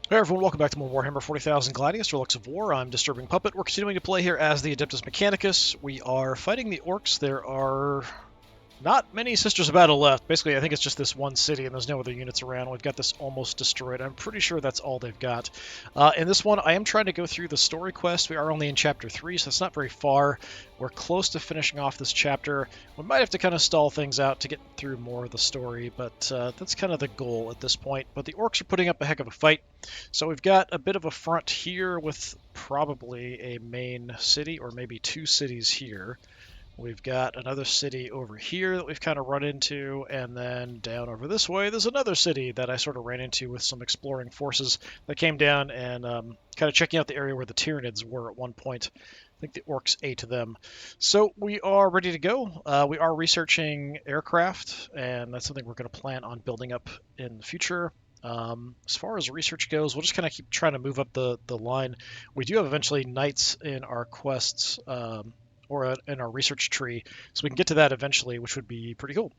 Hey everyone, welcome back to more Warhammer 40,000 Gladius, Relics of War. I'm DisturbingPuppet. We're continuing to play here as the Adeptus Mechanicus. We are fighting the orcs. There are not many Sisters of Battle left. Basically, I think it's just this one city and there's no other units around. We've got this almost destroyed. I'm pretty sure that's all they've got. In this one, I am trying to go through the story quest. We are only in Chapter 3, so it's not very far. We're close to finishing off this chapter. We might have to kind of stall things out to get through more of the story, but that's kind of the goal at this point. But the orcs are putting up a heck of a fight. So we've got a bit of a front here with probably a main city, or maybe two cities here. We've got another city over here that we've kind of run into, and then down over this way, there's another city that I sort of ran into with some exploring forces that came down and kind of checking out the area where the Tyranids were at one point. I think the orcs ate them. So we are ready to go. We are researching aircraft, and that's something we're going to plan on building up in the future. As far as research goes, we'll just kind of keep trying to move up the line. We do have eventually knights in our quests, or in our research tree, so we can get to that eventually, which would be pretty cool.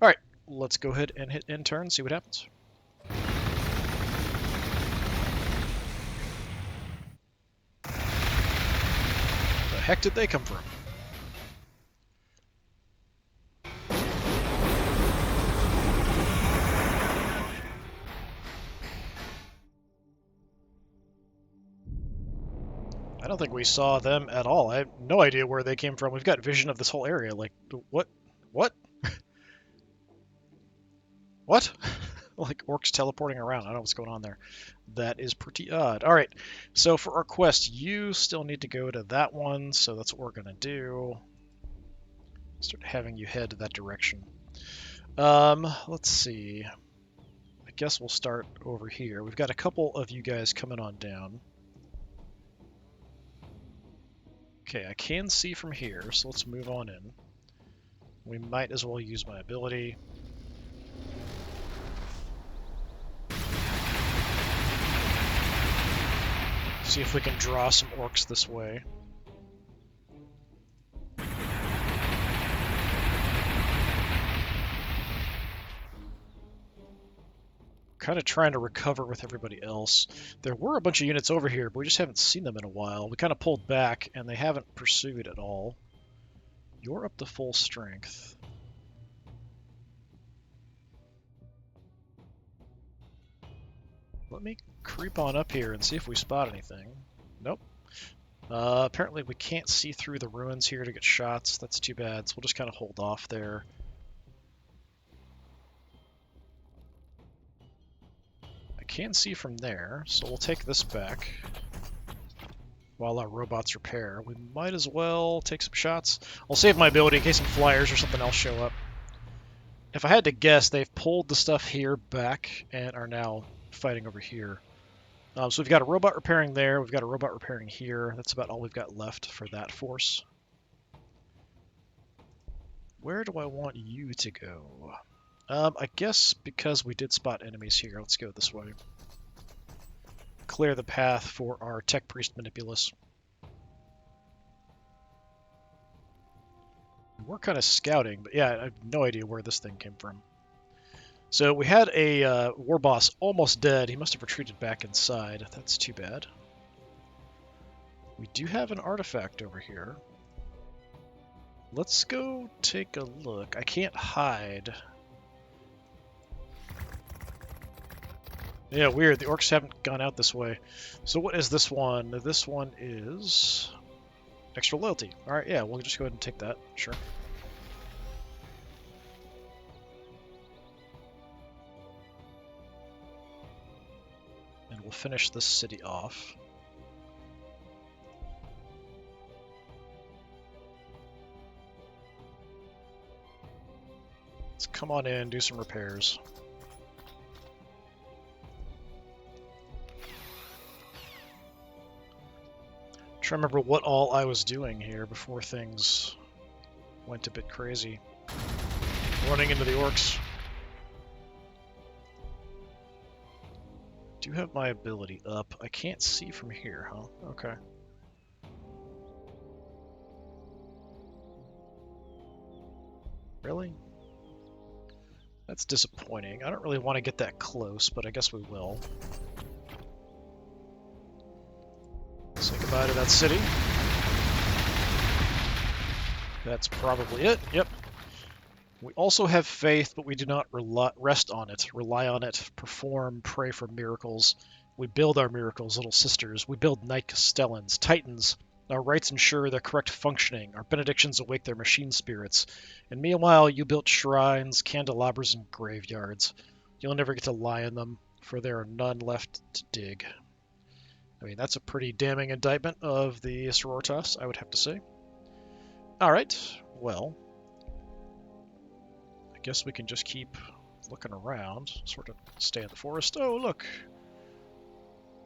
All right, let's go ahead and hit intern and see what happens. The heck did they come from? I don't think we saw them at all. I have no idea where they came from. We've got vision of this whole area. Like, what? What? What? Like orcs teleporting around. I don't know what's going on there. That is pretty odd. All right, so for our quest, you still need to go to that one, so that's what we're going to do. Start having you head that direction. Let's see. I guess we'll start over here. We've got a couple of you guys coming on down. Okay, I can see from here, so let's move on in. We might as well use my ability. See if we can draw some orcs this way. Kind of trying to recover with everybody else. There were a bunch of units over here, but we just haven't seen them in a while. We kind of pulled back, and they haven't pursued at all. You're up to full strength. Let me creep on up here and see if we spot anything. Nope. Apparently we can't see through the ruins here to get shots. That's too bad, so we'll just kind of hold off there. Can see from there, so we'll take this back while our robots repair. We might as well take some shots. I'll save my ability in case some flyers or something else show up. If I had to guess, they've pulled the stuff here back and are now fighting over here. So we've got a robot repairing there, we've got a robot repairing here. That's about all we've got left for that force. Where do I want you to go? I guess because we did spot enemies here, let's go this way. Clear the path for our Tech Priest Manipulus. We're kind of scouting, but yeah, I have no idea where this thing came from. So we had a war boss almost dead. He must have retreated back inside. That's too bad. We do have an artifact over here. Let's go take a look. I can't hide. Yeah, weird. The orcs haven't gone out this way. So what is this one? This one is extra loyalty. All right, yeah, we'll just go ahead and take that. Sure. And we'll finish this city off. Let's come on in, do some repairs. Trying to remember what all I was doing here before things went a bit crazy. Running into the orcs. Do have my ability up. I can't see from here, huh? Okay. Really? That's disappointing. I don't really want to get that close, but I guess we will. Goodbye to that city. That's probably it. Yep. We also have faith, but we do not rest on it, rely on it, perform, pray for miracles. We build our miracles, little sisters. We build Knight Castellans, Titans. Our rites ensure their correct functioning. Our benedictions awake their machine spirits. And meanwhile, you built shrines, candelabras, and graveyards. You'll never get to lie in them, for there are none left to dig. I mean, that's a pretty damning indictment of the Sororitas, I would have to say. Alright, well, I guess we can just keep looking around, sort of stay in the forest. Oh, look!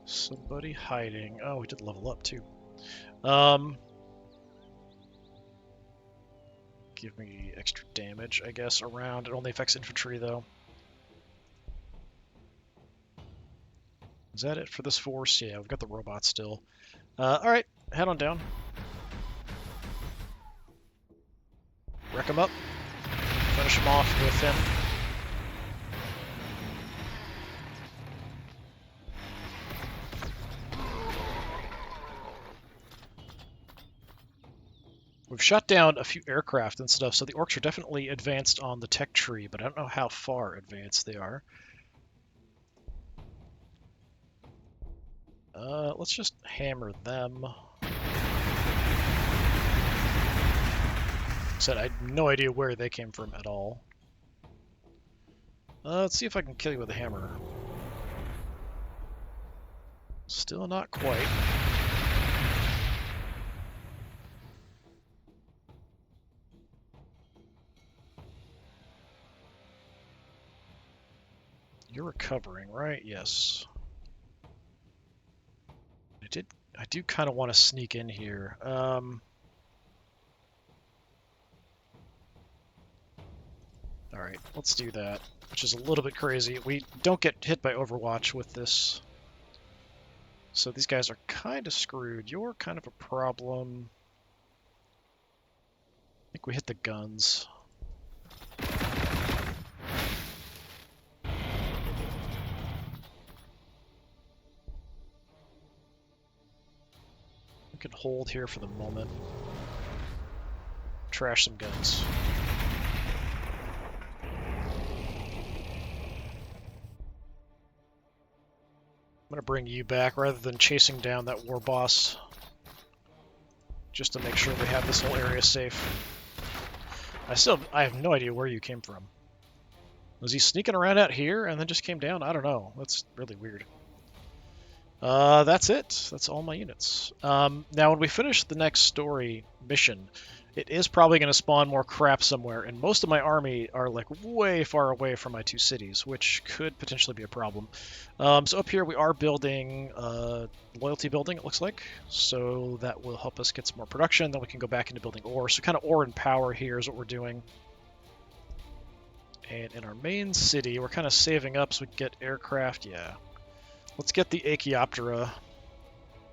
Somebody hiding. Oh, we did level up, too. Give me extra damage, I guess, around. It only affects infantry, though. Is that it for this force? Yeah, we've got the robots still. Alright, head on down. Wreck him up. Finish him off with him. We've shot down a few aircraft and stuff, so the orcs are definitely advanced on the tech tree, but I don't know how far advanced they are. Let's just hammer them. Said I had no idea where they came from at all. Let's see if I can kill you with a hammer. Still not quite. You're recovering, right? Yes. I do kind of want to sneak in here. Alright, let's do that, which is a little bit crazy. We don't get hit by Overwatch with this. So these guys are kind of screwed. You're kind of a problem. I think we hit the guns. We can hold here for the moment. Trash some guns. I'm going to bring you back rather than chasing down that war boss. Just to make sure we have this whole area safe. I have no idea where you came from. Was he sneaking around out here and then just came down? I don't know. That's really weird. That's it. That's all my units. Now, when we finish the next story mission, it is probably going to spawn more crap somewhere, and most of my army are like way far away from my two cities, which could potentially be a problem. So up here we are building loyalty building, it looks like, so that will help us get some more production. Then we can go back into building ore. So kind of ore and power here is what we're doing. And in our main city, we're kind of saving up so we can get aircraft. Yeah. Let's get the Archaeoptera,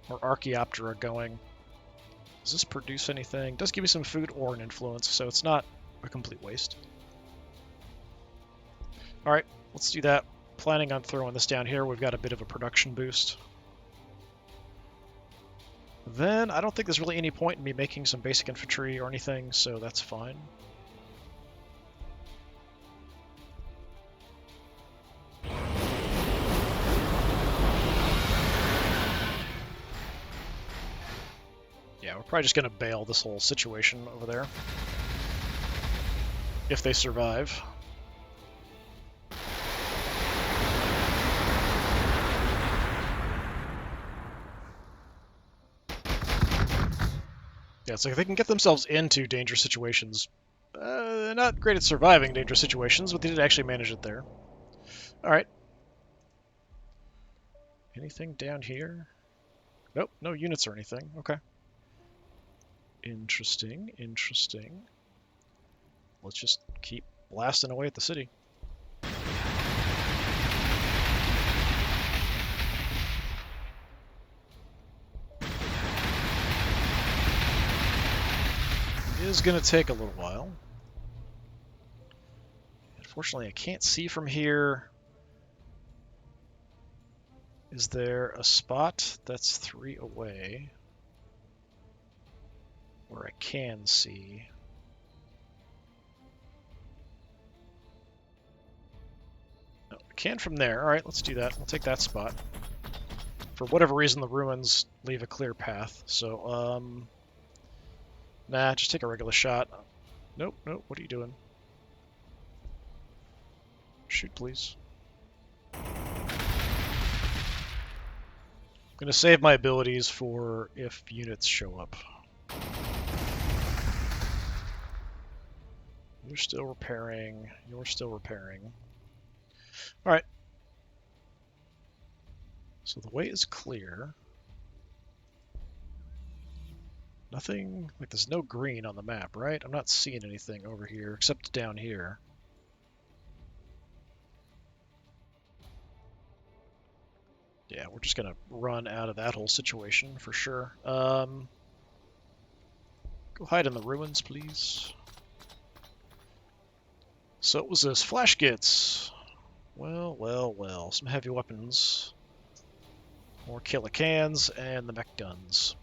or Archaeoptera going. Does this produce anything? It does give me some food or an influence, so it's not a complete waste. Alright, let's do that. Planning on throwing this down here. We've got a bit of a production boost. Then, I don't think there's really any point in me making some basic infantry or anything, so that's fine. Yeah, we're probably just going to bail this whole situation over there. If they survive. Yeah, it's like they can get themselves into dangerous situations. They're not great at surviving dangerous situations, but they did actually manage it there. Alright. Anything down here? Nope, no units or anything. Okay. Interesting, interesting. Let's just keep blasting away at the city. It is going to take a little while. Unfortunately, I can't see from here. Is there a spot that's 3 away? where I can see. No, I can from there. Alright, let's do that. We'll take that spot. For whatever reason, the ruins leave a clear path, so, nah, just take a regular shot. Nope, nope, what are you doing? Shoot, please. I'm gonna save my abilities for if units show up. You're still repairing. You're still repairing. Alright. So the way is clear. Nothing, like there's no green on the map, right? I'm not seeing anything over here, except down here. Yeah, we're just gonna run out of that whole situation for sure. Go hide in the ruins, please. So what was this? Flash gits. Well, well, well. Some heavy weapons. More killer cans and the mech guns.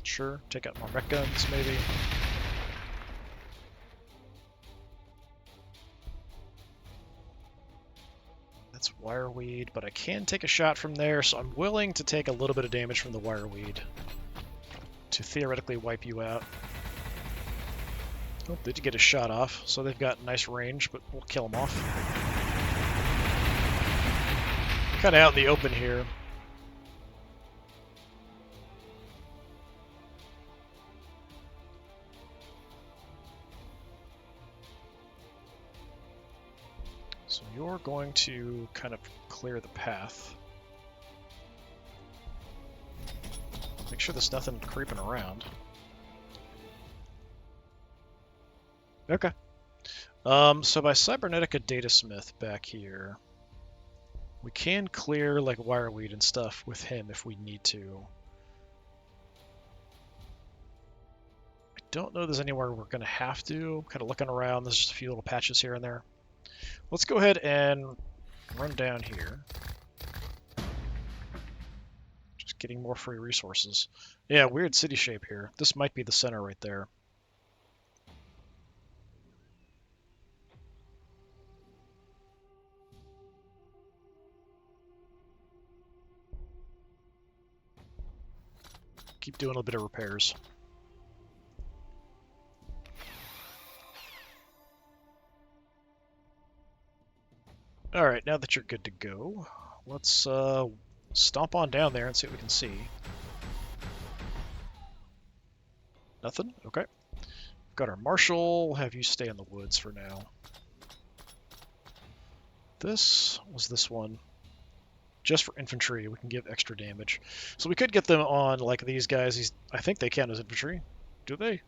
Sure, take out more mech guns, maybe. That's wireweed, but I can take a shot from there, so I'm willing to take a little bit of damage from the wireweed to theoretically wipe you out. Oh, they did get a shot off, so they've got nice range, but we'll kill them off. Kind of out in the open here. So you're going to kind of clear the path. Make sure there's nothing creeping around. Okay. So by Cybernetica Datasmith back here, we can clear like wireweed and stuff with him if we need to. I don't know there's anywhere we're going to have to. Kind of looking around, there's just a few little patches here and there. Let's go ahead and run down here. Just getting more free resources. Yeah, weird city shape here. This might be the center right there. Keep doing a bit of repairs. Alright, now that you're good to go, let's stomp on down there and see what we can see. Nothing? Okay. We've got our marshal. We'll have you stay in the woods for now. This was this one. Just for infantry, we can give extra damage. So we could get them on, like, these guys. I think they count as infantry. Do they?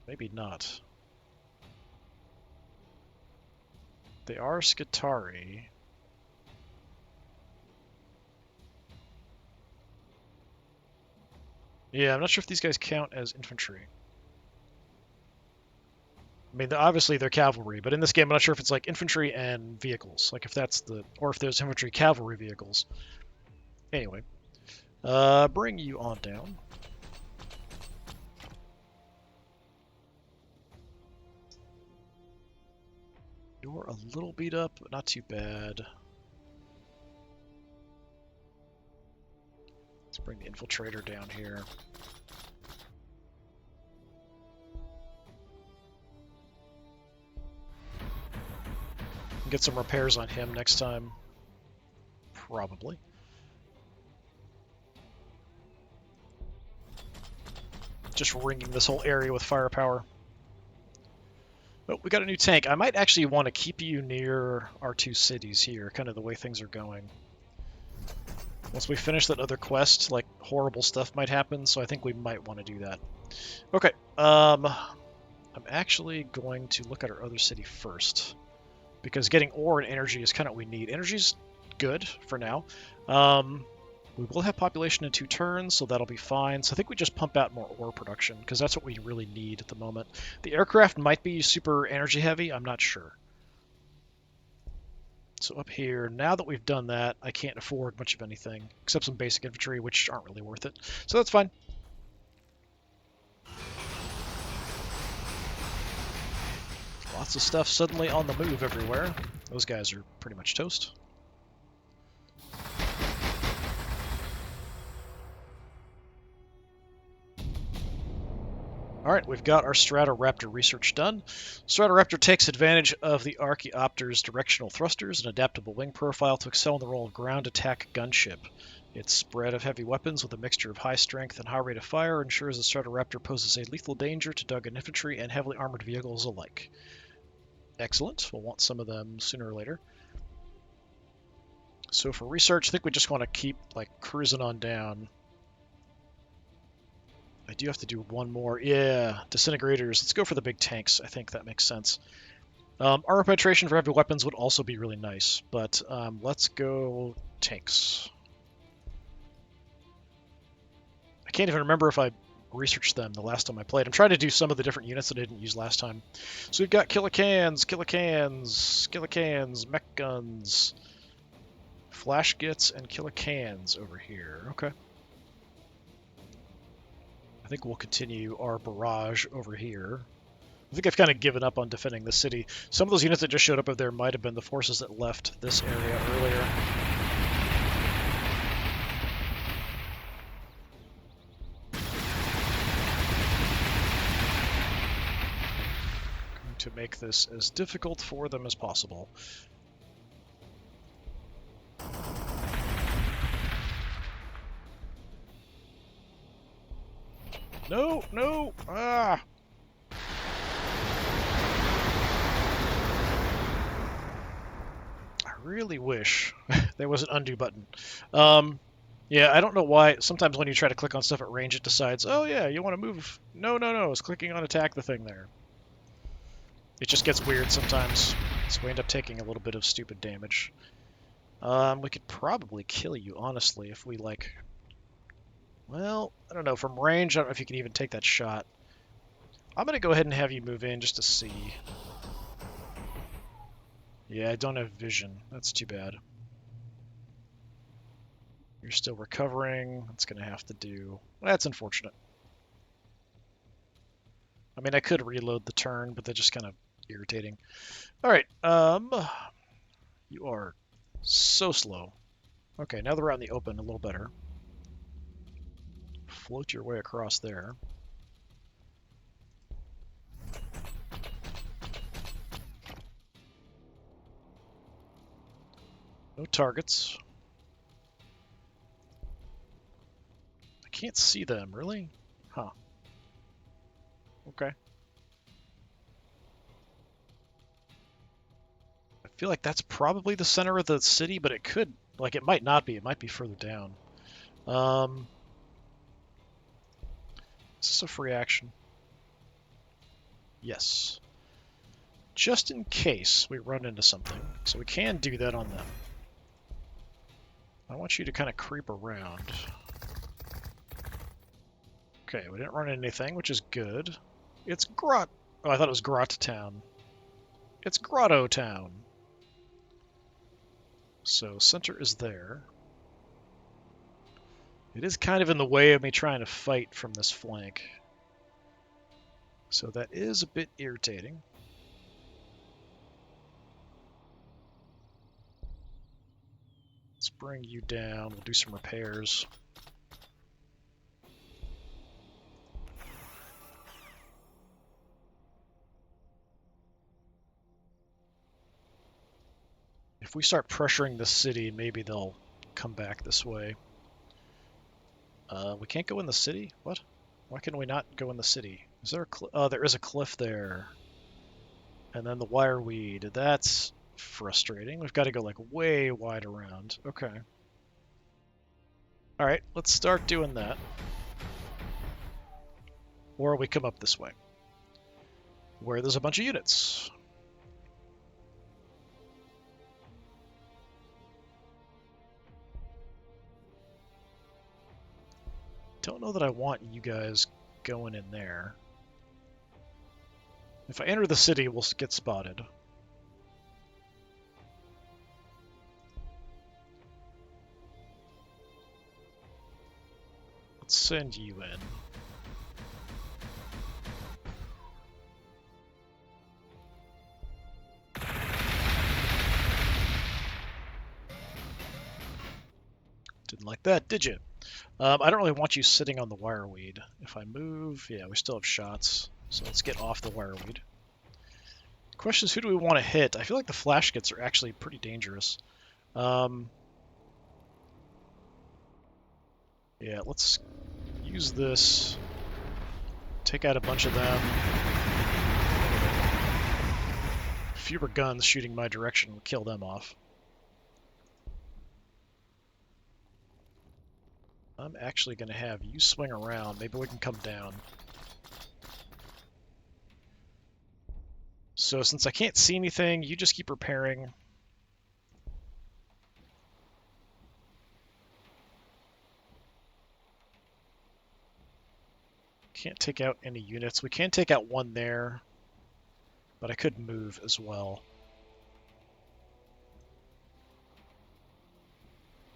Maybe not. They are Skitari. Yeah, I'm not sure if these guys count as infantry. I mean, obviously they're cavalry, but in this game I'm not sure if it's like infantry and vehicles. Like if that's the... or if there's infantry cavalry vehicles. Anyway. Bring you on down. You're a little beat up, but not too bad. Let's bring the infiltrator down here. Get some repairs on him next time. Probably. Just ringing this whole area with firepower. Oh, we got a new tank. I might actually want to keep you near our two cities here, kind of the way things are going. Once we finish that other quest, like, horrible stuff might happen, so I think we might want to do that. Okay, I'm actually going to look at our other city first, because getting ore and energy is kind of what we need. Energy's good for now. We will have population in 2 turns, so that'll be fine. So I think we just pump out more ore production, because that's what we really need at the moment. The aircraft might be super energy heavy, I'm not sure. So up here, now that we've done that, I can't afford much of anything, except some basic infantry, which aren't really worth it. So that's fine. Lots of stuff suddenly on the move everywhere. Those guys are pretty much toast. Alright, we've got our Stratoraptor research done. Stratoraptor takes advantage of the Archaeopter's directional thrusters and adaptable wing profile to excel in the role of ground attack gunship. Its spread of heavy weapons with a mixture of high strength and high rate of fire ensures the Stratoraptor poses a lethal danger to Duggan infantry and heavily armored vehicles alike. Excellent. We'll want some of them sooner or later. So for research, I think we just want to keep like cruising on down. I do have to do one more. Yeah, disintegrators. Let's go for the big tanks. I think that makes sense. Armor penetration for heavy weapons would also be really nice, but let's go tanks. I can't even remember if I researched them the last time I played. I'm trying to do some of the different units that I didn't use last time. So we've got kilocans, mech guns, flash gits, and kilocans over here. Okay. I think we'll continue our barrage over here. I think I've kind of given up on defending the city. Some of those units that just showed up over there might have been the forces that left this area earlier. Going to make this as difficult for them as possible. No, no! Ah! I really wish there was an undo button. Yeah, I don't know why. Sometimes when you try to click on stuff at range, it decides, oh yeah, you want to move. No, no, no, it's clicking on attack the thing there. It just gets weird sometimes. So we end up taking a little bit of stupid damage. We could probably kill you, honestly, if we, like... Well, I don't know. From range, I don't know if you can even take that shot. I'm going to go ahead and have you move in just to see. Yeah, I don't have vision. That's too bad. You're still recovering. That's going to have to do... That's unfortunate. I mean, I could reload the turn, but that's just kind of irritating. Alright, you are so slow. Okay, now that we're out in the open, a little better. Float your way across there. No targets. I can't see them, really? Huh. Okay. I feel like that's probably the center of the city, but it could, like, it might not be. It might be further down. Is this a free action? Yes. Just in case we run into something. So we can do that on them. I want you to kind of creep around. Okay, we didn't run into anything, which is good. It's Grot... Oh, I thought it was Grot Town. It's Grotto Town. So center is there. It is kind of in the way of me trying to fight from this flank. So that is a bit irritating. Let's bring you down. We'll do some repairs. If we start pressuring the city, maybe they'll come back this way. We can't go in the city? What? Why can we not go in the city? Is there a cliff? Oh, there is a cliff there. And then the wireweed. That's frustrating. We've got to go like way wide around. Okay. Alright, let's start doing that. Or we come up this way, where there's a bunch of units. Don't know that I want you guys going in there. If I enter the city, we'll get spotted. send you in. Didn't like that, did you? I don't really want you sitting on the wireweed. If I move, yeah, we still have shots. So let's get off the wireweed. Question is, who do we want to hit? I feel like the flash kits are actually pretty dangerous. Yeah, let's use this. Take out a bunch of them. Fewer guns shooting my direction would kill them off. I'm actually going to have you swing around. Maybe we can come down. So since I can't see anything, you just keep repairing. Can't take out any units. We can take out one there, but I could move as well.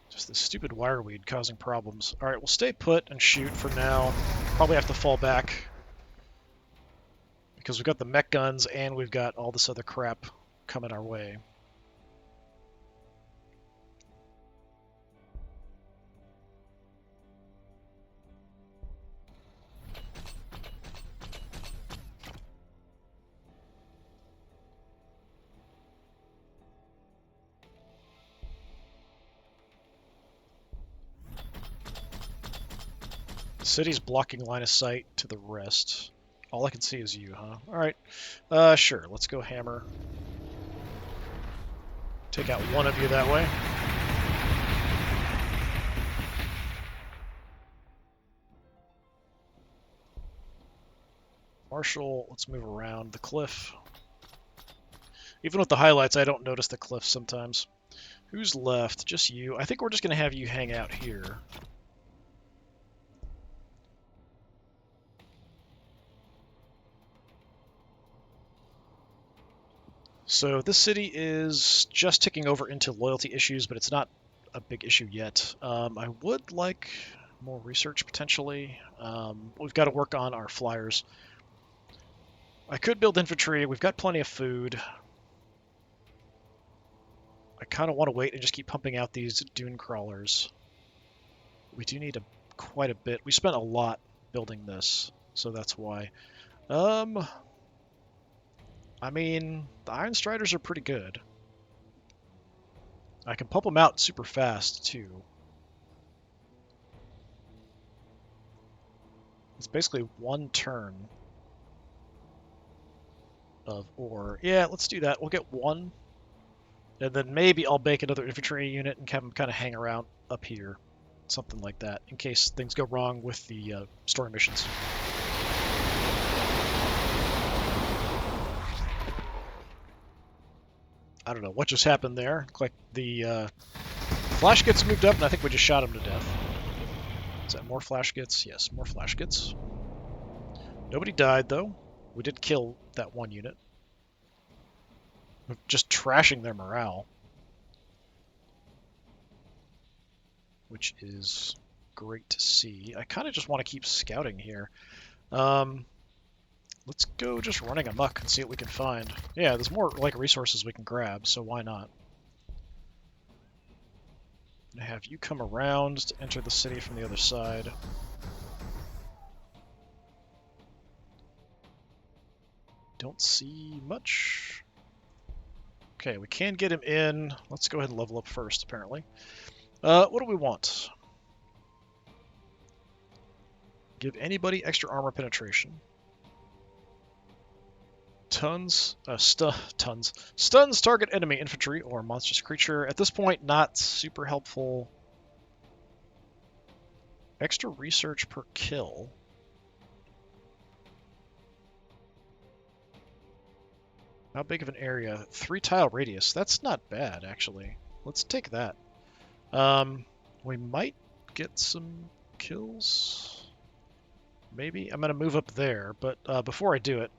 Just this stupid wireweed causing problems. Alright, we'll stay put and shoot for now. Probably have to fall back, because we've got the mech guns and we've got all this other crap coming our way. The city's blocking line of sight to the rest. All I can see is you, huh? Alright. Sure, let's go hammer. Take out one of you that way. Marshall, let's move around the cliff. Even with the highlights, I don't notice the cliff sometimes. Who's left? Just you. I think we're just going to have you hang out here. So this city is just ticking over into loyalty issues, but it's not a big issue yet. I would like more research, potentially. We've got to work on our flyers. I could build infantry. We've got plenty of food. I kind of want to wait and just keep pumping out these dune crawlers. We do need quite a bit. We spent a lot building this, so that's why. I mean, the Iron Striders are pretty good. I can pump them out super fast, too. It's basically one turn of ore. Yeah, let's do that. We'll get one. And then maybe I'll bake another infantry unit and have them kind of hang around up here. Something like that, in case things go wrong with the story missions. I don't know what just happened there. Looked like the flash gets moved up, and I think we just shot him to death. Is that more flash gets? Yes, more flash gets. Nobody died, though. We did kill that one unit. We're just trashing their morale, which is great to see. I kind of just want to keep scouting here. Let's go just running amok and see what we can find. Yeah, there's more like resources we can grab, so why not? I'm gonna have you come around to enter the city from the other side. Don't see much. Okay, we can get him in. Let's go ahead and level up first, apparently. What do we want? Give anybody extra armor penetration. Stuns target enemy infantry or monstrous creature. At this point, not super helpful. Extra research per kill. How big of an area? 3-tile radius. That's not bad, actually. Let's take that. We might get some kills. Maybe. I'm going to move up there, but before I do it,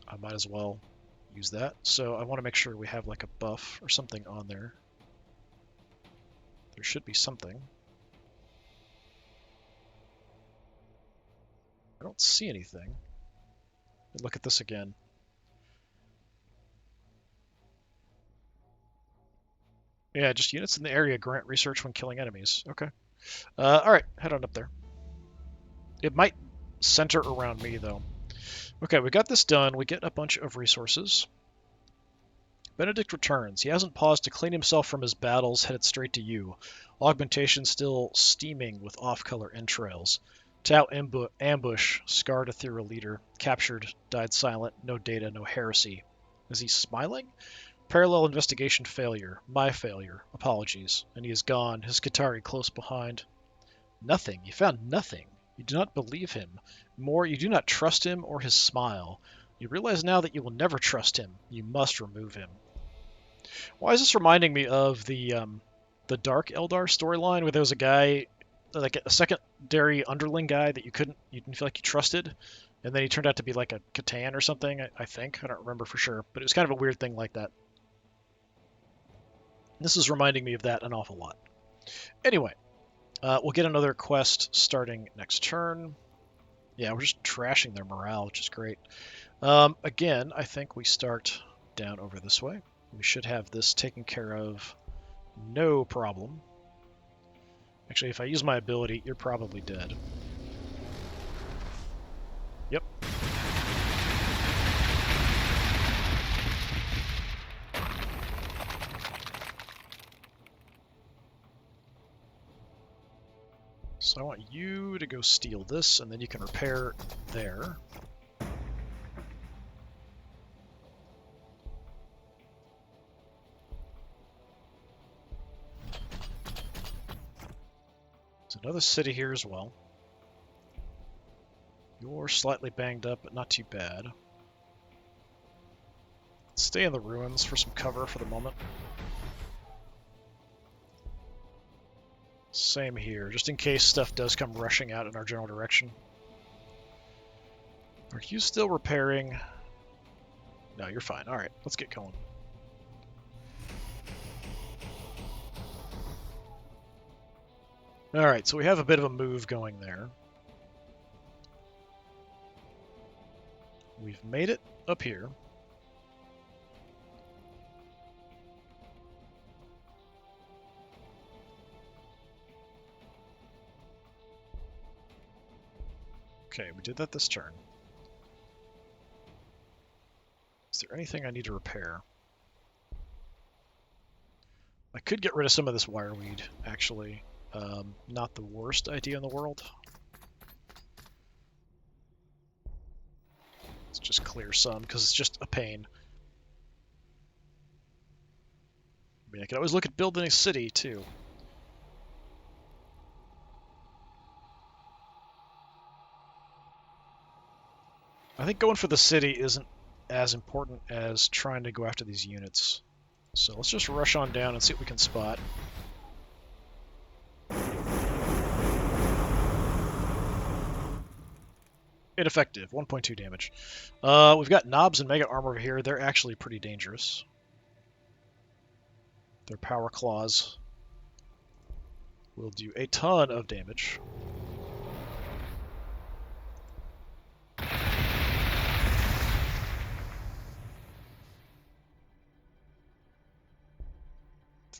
I might as well use that. So I want to make sure we have like a buff or something on there. There should be something. I don't see anything. Look at this again. Yeah, just units in the area grant research when killing enemies. Okay. Alright, head on up there. It might center around me, though. Okay, we got this done. We get a bunch of resources. Benedict returns. He hasn't paused to clean himself from his battles, headed straight to you. Augmentation still steaming with off-color entrails. Tau ambush, scarred Ethereal leader. Captured, died silent, no data, no heresy. Is he smiling? Parallel investigation failure. My failure. Apologies. And he is gone, his Skitarii close behind. Nothing. You found nothing. You do not believe him. More, you do not trust him or his smile. You realize now that you will never trust him. You must remove him. Why is this reminding me of the Dark Eldar storyline where there was a guy, like a secondary underling guy that you didn't feel like you trusted, and then he turned out to be like a Catan or something, I think. I don't remember for sure, but it was kind of a weird thing like that. This is reminding me of that an awful lot. Anyway, we'll get another quest starting next turn. Yeah, we're just trashing their morale, which is great. Again, I think we start down over this way. We should have this taken care of no problem. Actually, if I use my ability, you're probably dead. Yep. So I want you to go steal this, and then you can repair there. There's another city here as well. You're slightly banged up, but not too bad. Let's stay in the ruins for some cover for the moment. Same here, just in case stuff does come rushing out in our general direction. Are you still repairing? No, you're fine. Alright, let's get going. Alright, so we have a bit of a move going there. We've made it up here. Okay, we did that this turn. Is there anything I need to repair? I could get rid of some of this wireweed, actually. Not the worst idea in the world. Let's just clear some, because it's just a pain. I mean, I could always look at building a city, too. I think going for the city isn't as important as trying to go after these units. So let's just rush on down and see what we can spot. Ineffective, 1.2 damage. We've got knobs and mega armor over here. They're actually pretty dangerous. Their power claws will do a ton of damage.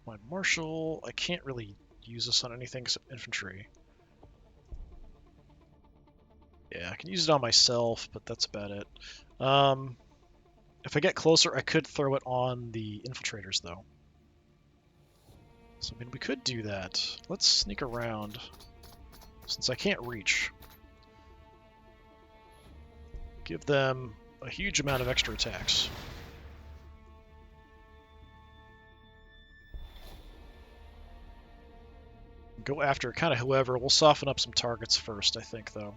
My marshal, I can't really use this on anything except infantry. Yeah, I can use it on myself, but that's about it. If I get closer, I could throw it on the infiltrators, though. So, I mean, we could do that. Let's sneak around, since I can't reach. Give them a huge amount of extra attacks. Go after kind of whoever. We'll soften up some targets first, I think, though.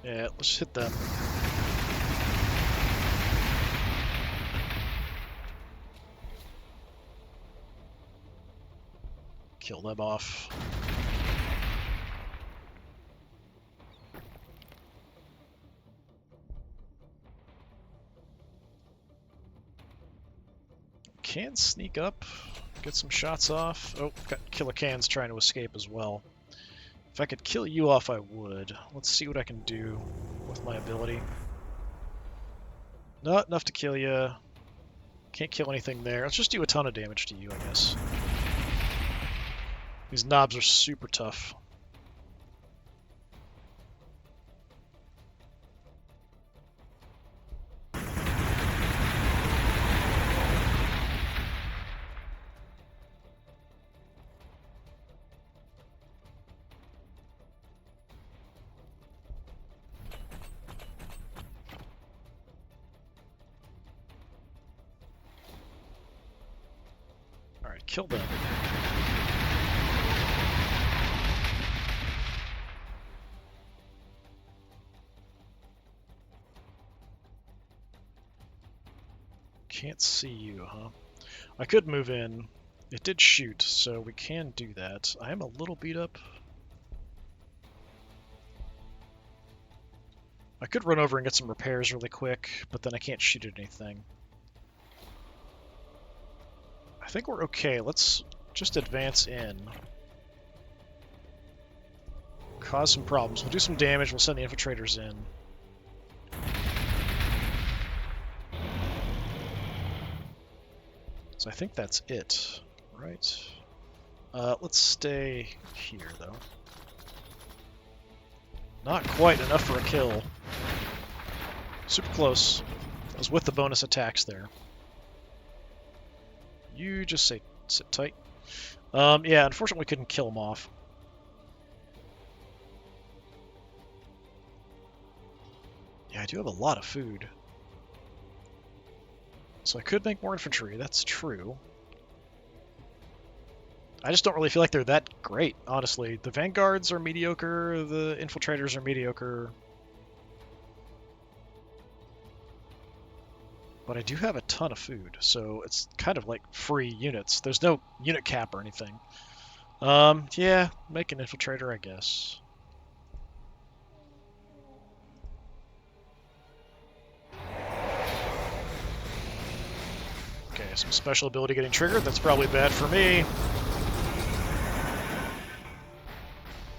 Yeah, let's hit them. kill them off. Can sneak up, get some shots off. Oh, got killer cans trying to escape as well. If I could kill you off, I would. Let's see what I can do with my ability. Not enough to kill you. Can't kill anything there. Let's just do a ton of damage to you, I guess. These knobs are super tough. Alright, kill them. Can't see you, huh? I could move in. It did shoot, so we can do that. I am a little beat up. I could run over and get some repairs really quick, but then I can't shoot at anything. I think we're okay. Let's just advance in. Cause some problems. We'll do some damage. We'll send the infiltrators in. So I think that's it, right? Let's stay here, though. Not quite enough for a kill. Super close. I was with the bonus attacks there. You just sit tight. Yeah, unfortunately we couldn't kill him off. Yeah, I do have a lot of food. So I could make more infantry, that's true. I just don't really feel like they're that great, honestly. The vanguards are mediocre, the infiltrators are mediocre. But I do have a ton of food, so it's kind of like free units. There's no unit cap or anything. Yeah, make an infiltrator, I guess. Okay, some special ability getting triggered. That's probably bad for me.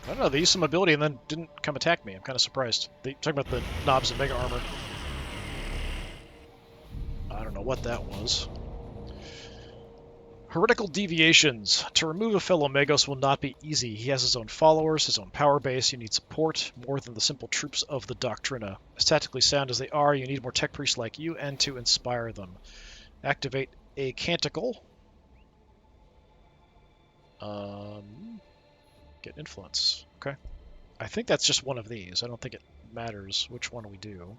I don't know, they used some ability and then didn't come attack me. I'm kind of surprised. They talking about the knobs and mega armor. I don't know what that was. Heretical deviations. To remove a fellow Magos will not be easy. He has his own followers, his own power base. You need support more than the simple troops of the Doctrina. As tactically sound as they are, you need more tech priests like you and to inspire them. Activate a canticle. Get influence. Okay. I think that's just one of these. I don't think it matters which one we do.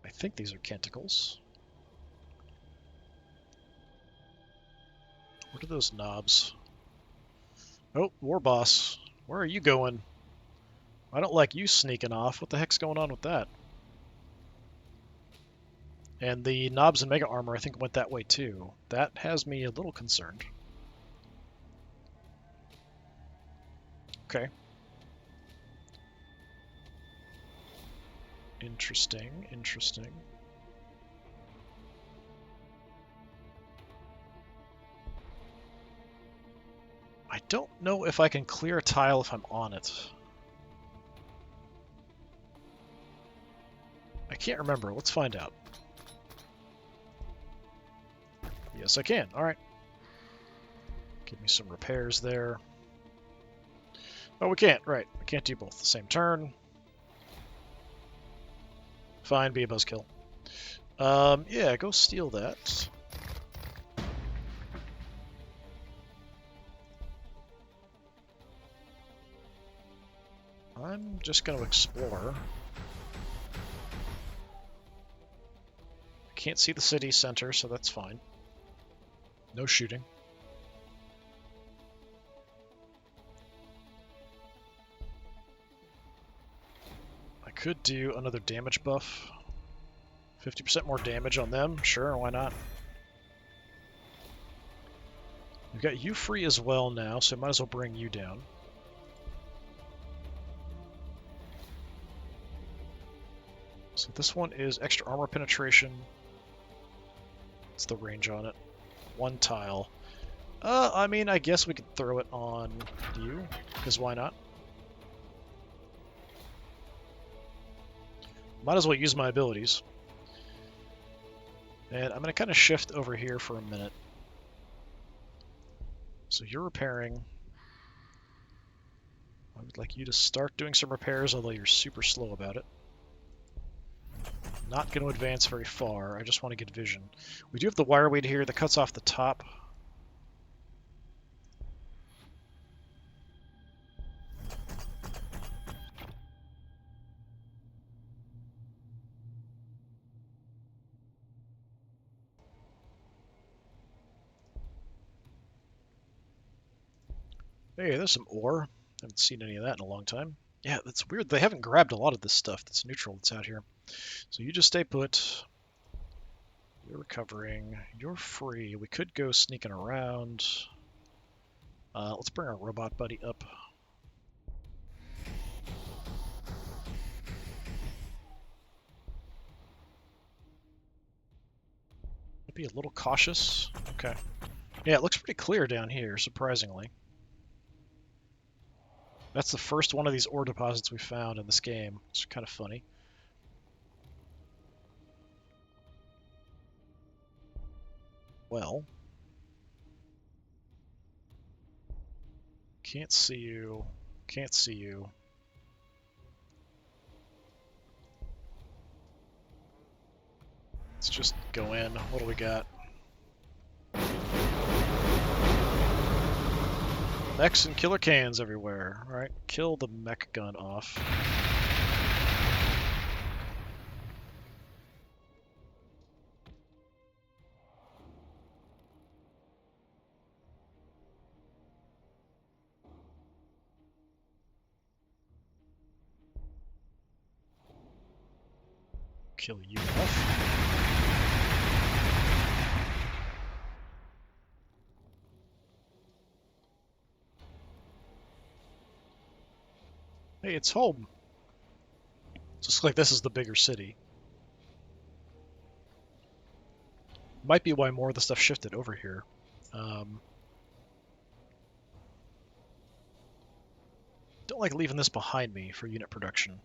I think these are canticles. What are those knobs? Oh, War Boss. Where are you going? I don't like you sneaking off. What the heck's going on with that? And the knobs and mega armor, I think, went that way too. That has me a little concerned. Okay. Interesting, interesting. I don't know if I can clear a tile if I'm on it. I can't remember. Let's find out. Yes, I can. Alright. Give me some repairs there. Oh, we can't. Right. We can't do both the same turn. Fine, be a buzzkill. Yeah, go steal that. I'm just going to explore. I can't see the city center, so that's fine. No shooting. I could do another damage buff. 50% more damage on them. Sure, why not? We've got you free as well now, so might as well bring you down. So this one is extra armor penetration. What's the range on it? 1 tile. I mean, I guess we could throw it on you, because why not? Might as well use my abilities. And I'm going to kind of shift over here for a minute. So you're repairing. I would like you to start doing some repairs, although you're super slow about it. Not going to advance very far. I just want to get vision. We do have the wire weight here that cuts off the top. Hey, there's some ore. Haven't seen any of that in a long time. Yeah, that's weird. They haven't grabbed a lot of this stuff that's neutral that's out here. So you just stay put. You're recovering. You're free. We could go sneaking around. Let's bring our robot buddy up. Be a little cautious. Okay. Yeah, it looks pretty clear down here, surprisingly. That's the first one of these ore deposits we found in this game. It's kind of funny. Well. Can't see you. Can't see you. Let's just go in. What do we got? Mechs and killer cans everywhere. Alright, kill the mech gun off. Kill you off. Hey, it's home. Just like this is the bigger city. Might be why more of the stuff shifted over here. Don't like leaving this behind me for unit production.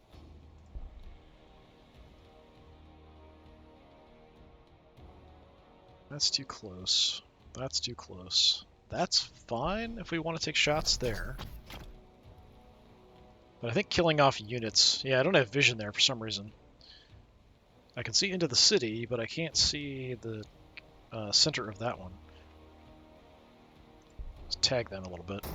That's too close. That's too close. That's fine if we want to take shots there. But I think killing off units... Yeah, I don't have vision there for some reason. I can see into the city, but I can't see the center of that one. Let's tag them a little bit.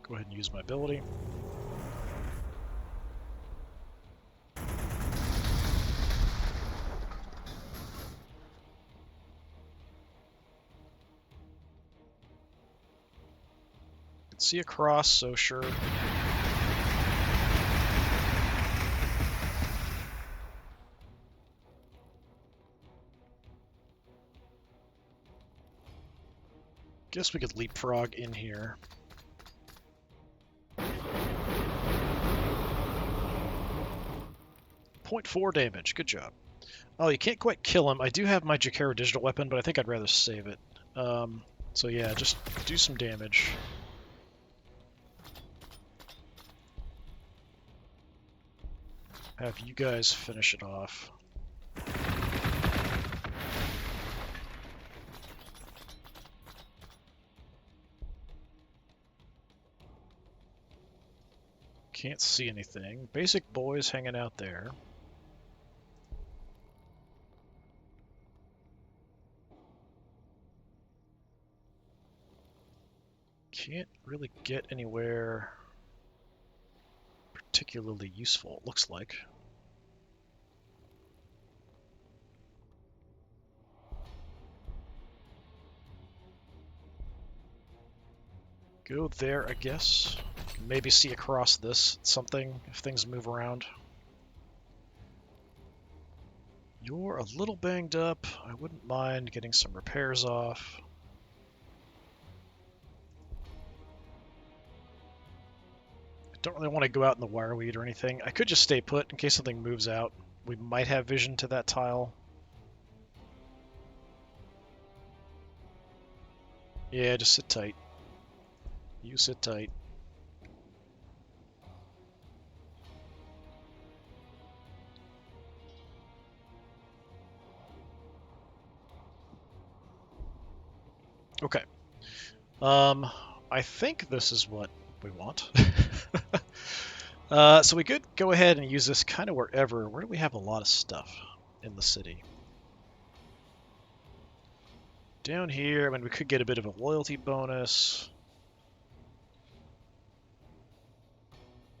Go ahead and use my ability. See across, so sure. Guess we could leapfrog in here. .4 damage, good job. Oh, you can't quite kill him. I do have my Jakaro digital weapon, but I think I'd rather save it. So yeah, just do some damage. Have you guys finish it off. Can't see anything. Basic boys hanging out there. Can't really get anywhere particularly useful, it looks like. Go there, I guess. Maybe see across this something if things move around. You're a little banged up. I wouldn't mind getting some repairs off. I don't really want to go out in the wireweed or anything. I could just stay put in case something moves out. We might have vision to that tile. Yeah, just sit tight. You sit tight. Okay. I think this is what we want. So we could go ahead and use this kind of wherever. Where do we have a lot of stuff in the city? Down here, I mean, we could get a bit of a loyalty bonus.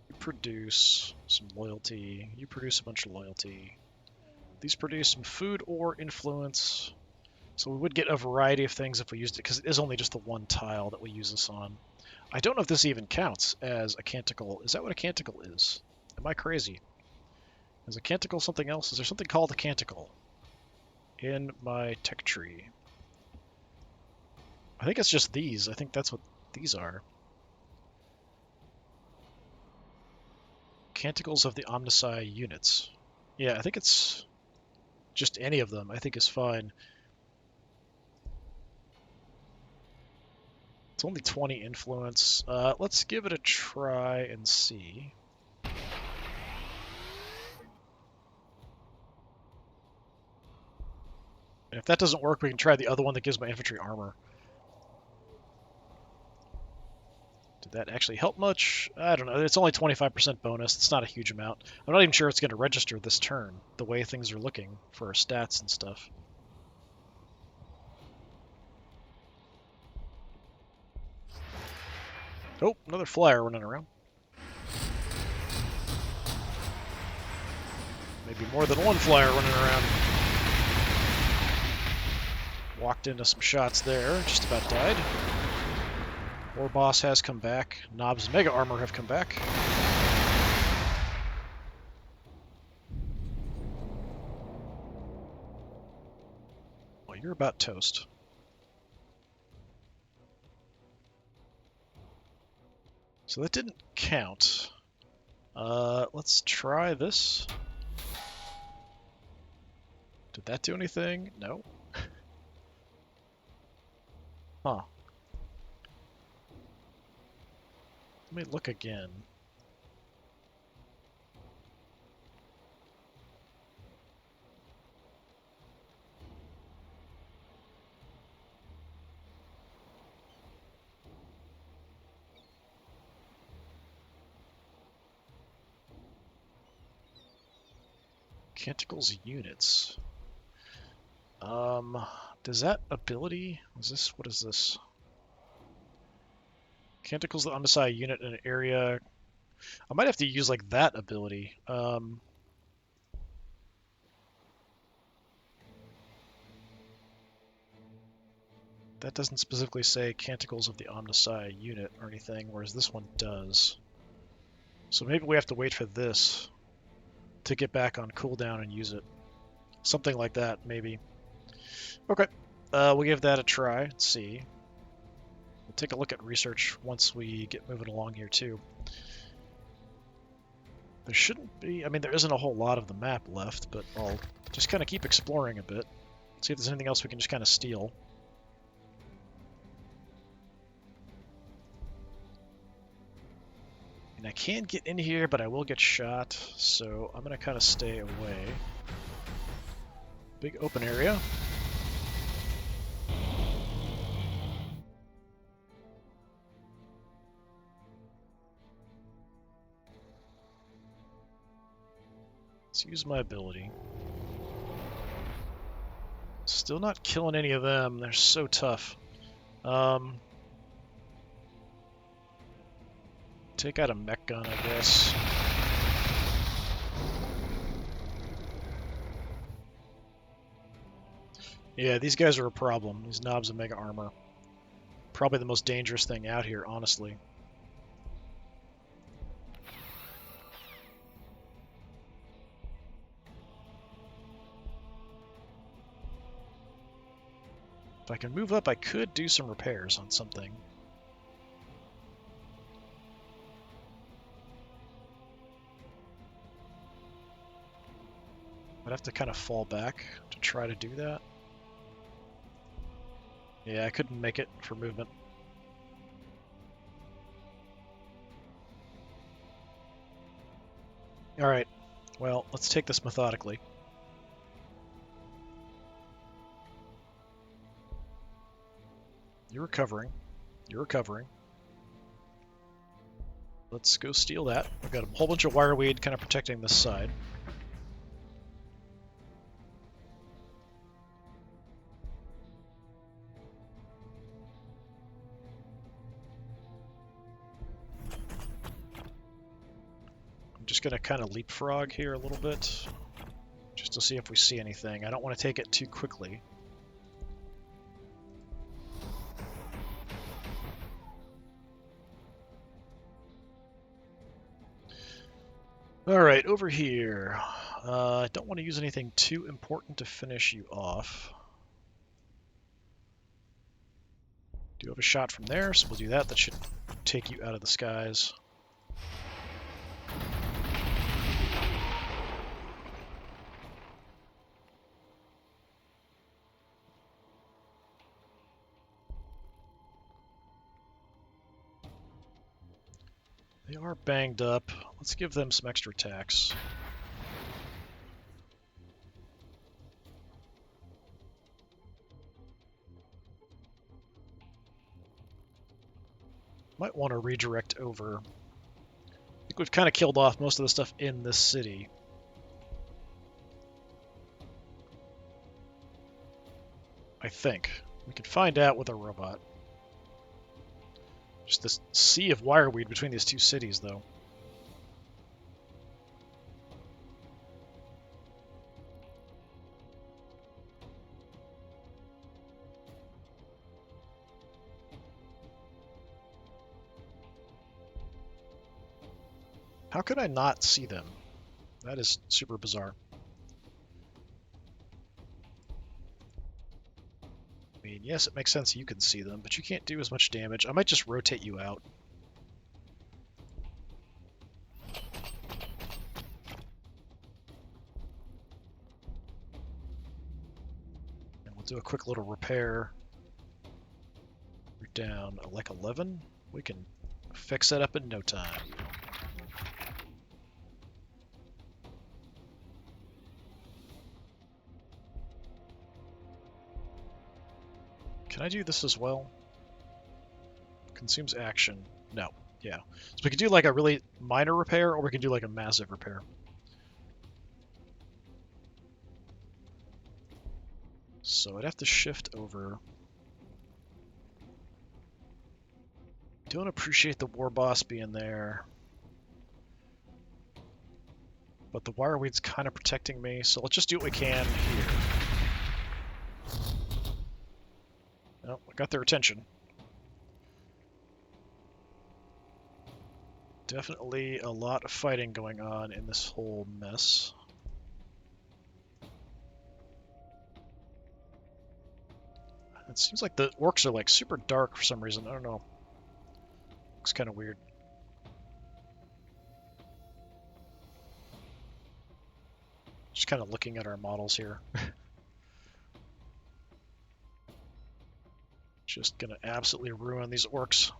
You produce some loyalty. You produce a bunch of loyalty. These produce some food or influence. So we would get a variety of things if we used it, because it is only just the one tile that we use this on. I don't know if this even counts as a canticle. Is that what a canticle is? Am I crazy? Is a canticle something else? Is there something called a canticle in my tech tree? I think it's just these. I think that's what these are. Canticles of the Omnici units. Yeah, I think it's just any of them, I think is fine. It's only 20 influence. Let's give it a try and see. And if that doesn't work, we can try the other one that gives my infantry armor. Did that actually help much? I don't know. It's only 25% bonus. It's not a huge amount. I'm not even sure it's going to register this turn, the way things are looking for our stats and stuff. Oh, another flyer running around. Maybe more than one flyer running around. Walked into some shots there. Just about died. War Boss has come back. Knobs Mega Armor have come back. Well, you're about toast. So that didn't count. Let's try this. Did that do anything? No. Huh. Let me look again. Canticles units. Does that ability... what is this? Canticles of the Omnici unit in an area... I might have to use, like, that ability. That doesn't specifically say Canticles of the Omnici unit or anything, whereas this one does. So maybe we have to wait for this to get back on cooldown and use it. Something like that, maybe. Okay, we'll give that a try. Let's see. We'll take a look at research once we get moving along here, too. There shouldn't be... I mean, there isn't a whole lot of the map left, but I'll just kind of keep exploring a bit. See if there's anything else we can just kind of steal. And I can get in here, but I will get shot, so I'm going to kind of stay away. Big open area. Let's use my ability. Still not killing any of them. They're so tough. Take out a mech gun, I guess. Yeah, these guys are a problem. These knobs of Mega Armor. Probably the most dangerous thing out here, honestly. If I can move up, I could do some repairs on something. I'd have to kind of fall back to try to do that. Yeah, I couldn't make it for movement. Alright, well, let's take this methodically. You're recovering. You're recovering. Let's go steal that. We've got a whole bunch of wireweed kind of protecting this side. I'm just going to kind of leapfrog here a little bit, just to see if we see anything. I don't want to take it too quickly. Alright, over here. I don't want to use anything too important to finish you off. Do have a shot from there, so we'll do that. That should take you out of the skies. They are banged up. Let's give them some extra attacks. Might want to redirect over. I think we've kind of killed off most of the stuff in this city. I think. We can find out with a robot. Just this sea of wireweed between these two cities, though. How could I not see them? That is super bizarre. I mean, yes, it makes sense you can see them, but you can't do as much damage. I might just rotate you out. And we'll do a quick little repair. We're down like 11. We can fix that up in no time. Can I do this as well? Consumes action. No. Yeah. So we could do like a really minor repair, or we could do like a massive repair. So I'd have to shift over. Don't appreciate the war boss being there. But the wireweed's kind of protecting me, so let's just do what we can here. Oh, I got their attention. Definitely a lot of fighting going on in this whole mess. It seems like the orcs are like super dark for some reason. I don't know. Looks kind of weird. Just kind of looking at our models here. Just gonna absolutely ruin these orcs.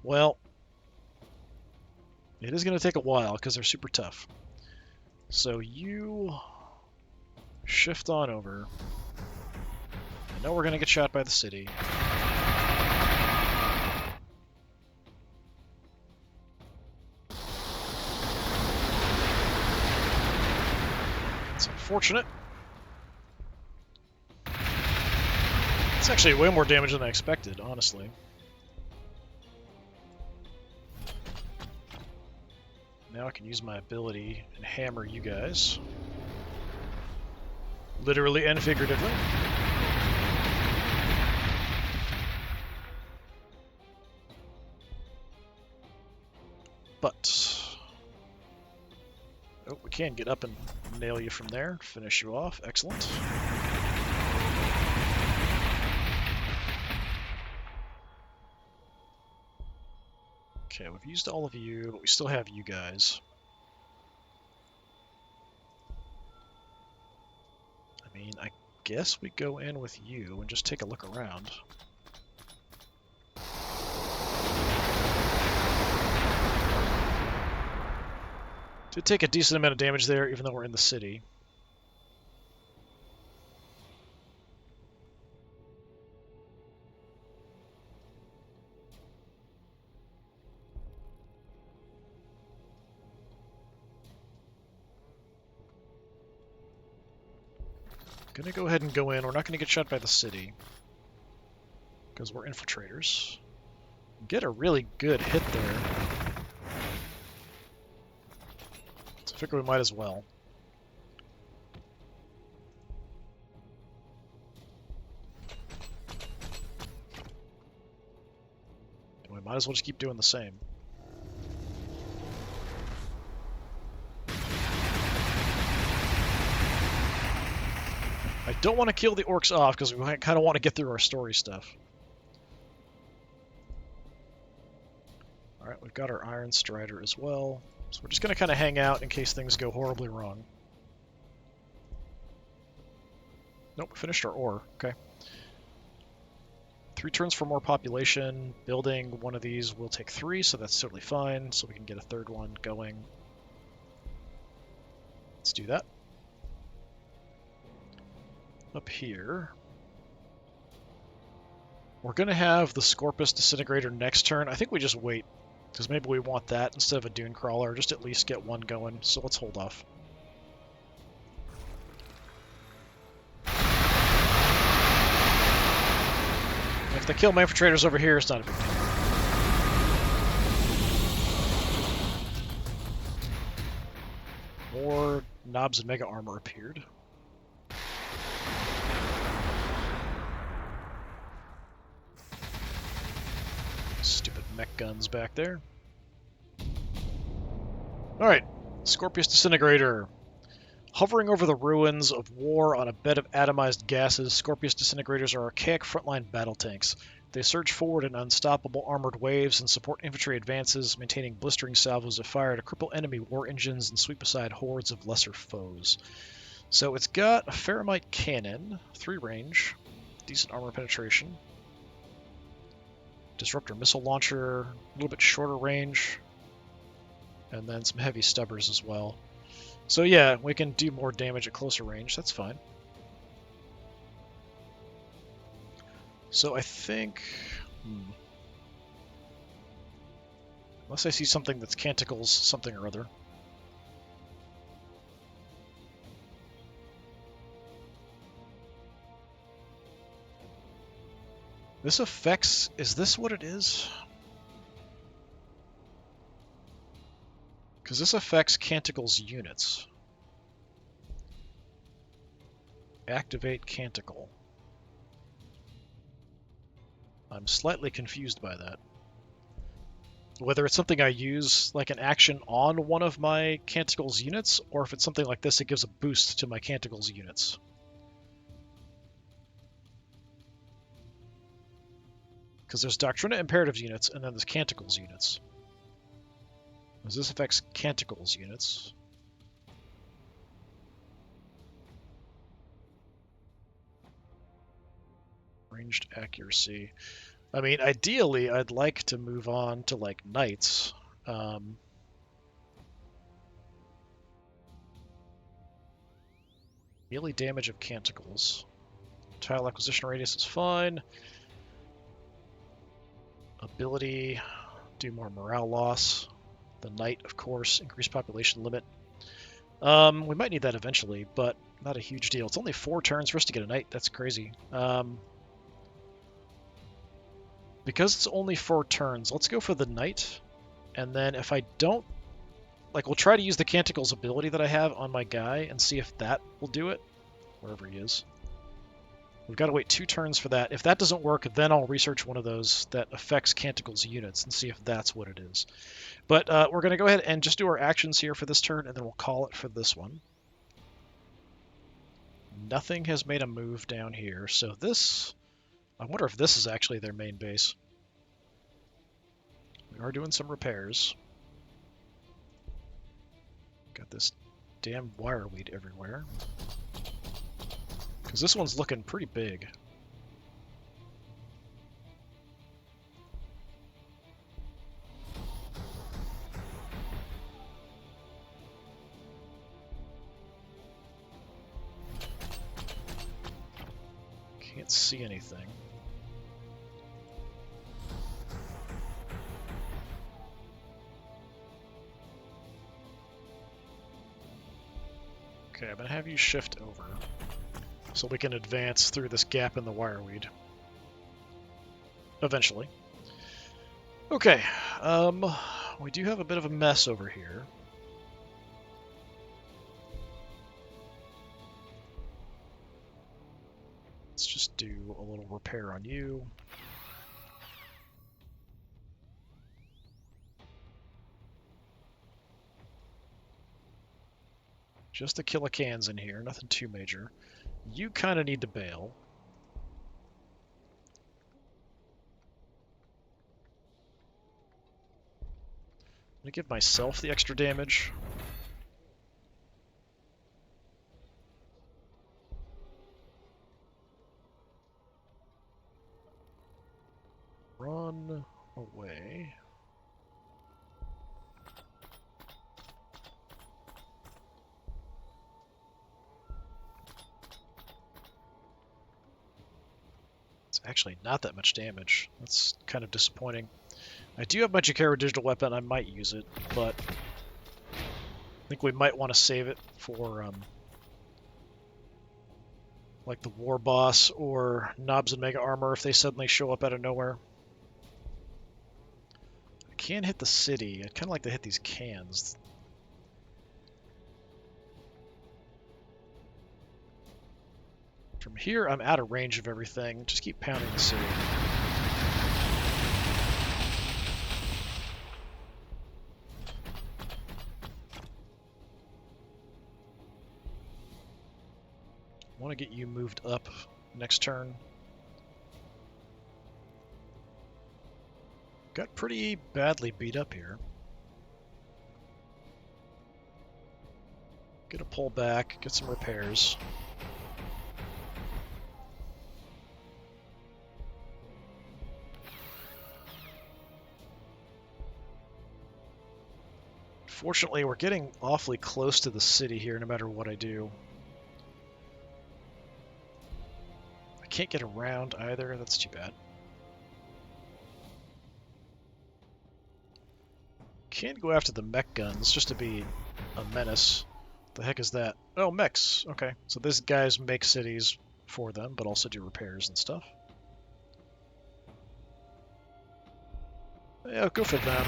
Well, it is gonna take a while because they're super tough. So you shift on over. I know we're gonna get shot by the city. It's unfortunate. It's actually way more damage than I expected, honestly. Now I can use my ability and hammer you guys. Literally and figuratively. But... oh, we can get up and nail you from there. Finish you off. Excellent. Okay, we've used all of you, but we still have you guys. I mean, I guess we go in with you and just take a look around. Did take a decent amount of damage there, even though we're in the city. Gonna go ahead and go in. We're not gonna get shot by the city, because we're infiltrators. Get a really good hit there. So I figure we might as well. And we might as well just keep doing the same. I don't want to kill the orcs off because we kind of want to get through our story stuff. Alright, we've got our Iron Strider as well. So we're just going to kind of hang out in case things go horribly wrong. Nope, we finished our ore. Okay. 3 turns for more population. Building one of these will take 3, so that's totally fine. So we can get a 3rd one going. Let's do that. Up here, we're going to have the Scorpus Disintegrator next turn. I think we just wait, because maybe we want that instead of a Dune Crawler, just at least get one going, so let's hold off. If they kill my infiltrators over here, it's not a big deal. More Knobs and Mega Armor appeared. Stupid mech guns back there. Alright, Scorpius Disintegrator. Hovering over the ruins of war on a bed of atomized gases, Scorpius Disintegrators are archaic frontline battle tanks. They surge forward in unstoppable armored waves and support infantry advances, maintaining blistering salvos of fire to cripple enemy war engines and sweep aside hordes of lesser foes. So it's got a Faramite cannon, 3 range, decent armor penetration. Disruptor missile launcher, a little bit shorter range, and then some heavy stubbers as well. So yeah, we can do more damage at closer range, that's fine. So I think... unless I see something that's Canticles something or other. This affects... is this what it is? Because this affects Canticle's units. Activate Canticle. I'm slightly confused by that. Whether it's something I use like an action on one of my Canticle's units, or if it's something like this, it gives a boost to my Canticle's units. Because there's Doctrina Imperatives units, and then there's Canticle's units. As this affects Canticle's units. Ranged accuracy. I mean, ideally, I'd like to move on to, like, Knights. Melee damage of Canticles. Tile acquisition radius is fine. Ability, do more morale loss. The Knight, of course, increased population limit. We might need that eventually, but not a huge deal. It's only 4 turns for us to get a Knight. That's crazy. Because it's only 4 turns, let's go for the Knight. And then if I don't... like, we'll try to use the Canticle's ability that I have on my guy and see if that will do it. Wherever he is. We've got to wait 2 turns for that. If that doesn't work, then I'll research one of those that affects Canticle's units and see if that's what it is. But we're going to go ahead and just do our actions here for this turn, and then we'll call it for this one. Nothing has made a move down here, so this... I wonder if this is actually their main base. We are doing some repairs. Got this damn wireweed everywhere. Because this one's looking pretty big. Can't see anything. Okay, I'm going to have you shift over so we can advance through this gap in the wireweed. Eventually. Okay, we do have a bit of a mess over here. Let's just do a little repair on you. Just a kill of cans in here, nothing too major. You kind of need to bail. I'm going to give myself the extra damage. Run away. It's actually not that much damage. That's kind of disappointing. I do have my Jacaro digital weapon. I might use it, but I think we might want to save it for like the war boss or Knobs and Mega Armor if they suddenly show up out of nowhere. I can hit the city. I'd kind of like to hit these cans. From here, I'm out of range of everything. Just keep pounding the city. I want to get you moved up next turn. Got pretty badly beat up here. Get a pull back, get some repairs. Fortunately, we're getting awfully close to the city here no matter what I do. I can't get around either, that's too bad. Can't go after the mech guns just to be a menace. The heck is that? Oh, mechs. Okay, so these guys make cities for them, but also do repairs and stuff. Yeah, go for them.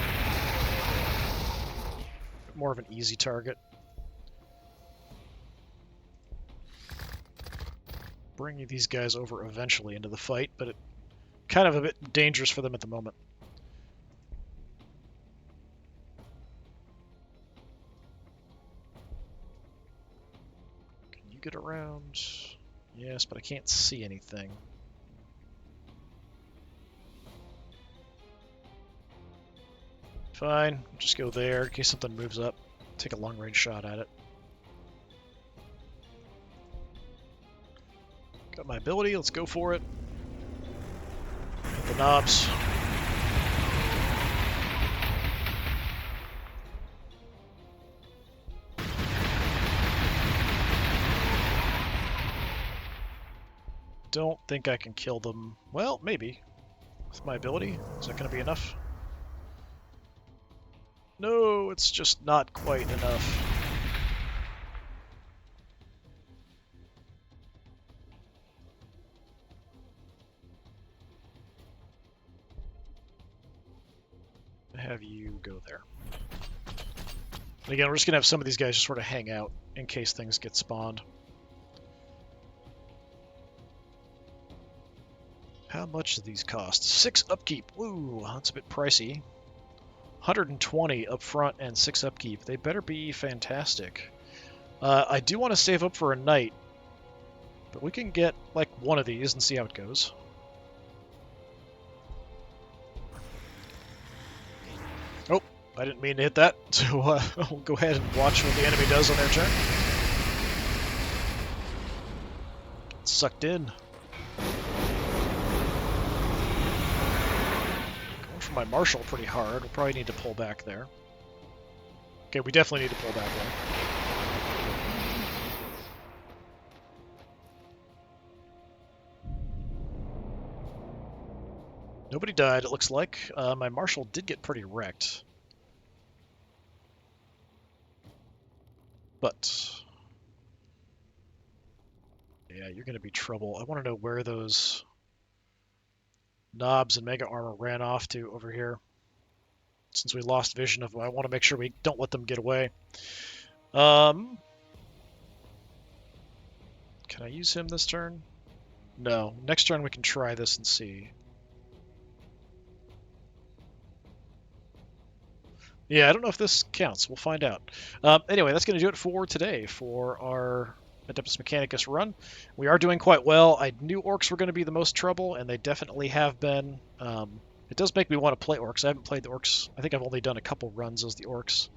More of an easy target. Bring these guys over eventually into the fight, but it's kind of a bit dangerous for them at the moment. Can you get around? Yes, but I can't see anything. Fine, just go there in case something moves up. Take a long-range shot at it. Got my ability, let's go for it. Hit the knobs. Don't think I can kill them. Well, maybe. With my ability. Is that going to be enough? No, it's just not quite enough. Have you go there. And again, we're just going to have some of these guys just sort of hang out in case things get spawned. How much do these cost? 6 upkeep. Ooh, that's a bit pricey. 120 up front and 6 upkeep. They better be fantastic. I do want to save up for a knight, but we can get like one of these and see how it goes. I didn't mean to hit that, so we'll go ahead and watch what the enemy does on their turn. Sucked in. Going for my Marshal pretty hard. We'll probably need to pull back there. Okay, we definitely need to pull back there. Nobody died, it looks like. My Marshal did get pretty wrecked. But... yeah, you're going to be trouble. I want to know where those knobs and mega armor ran off to over here. Since we lost vision of them, I want to make sure we don't let them get away. Can I use him this turn? No. Next turn we can try this and see. Yeah, I don't know if this counts. We'll find out. Anyway, that's going to do it for today for our Adeptus Mechanicus run. We are doing quite well. I knew orcs were going to be the most trouble, and they definitely have been. It does make me want to play orcs. I haven't played the orcs. I think I've only done a couple runs as the orcs.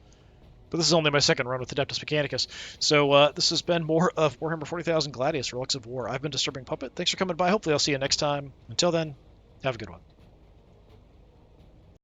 But this is only my second run with Adeptus Mechanicus. So this has been more of Warhammer 40,000 Gladius, Relics of War. I've been Disturbing Puppet. Thanks for coming by. Hopefully I'll see you next time. Until then, have a good one.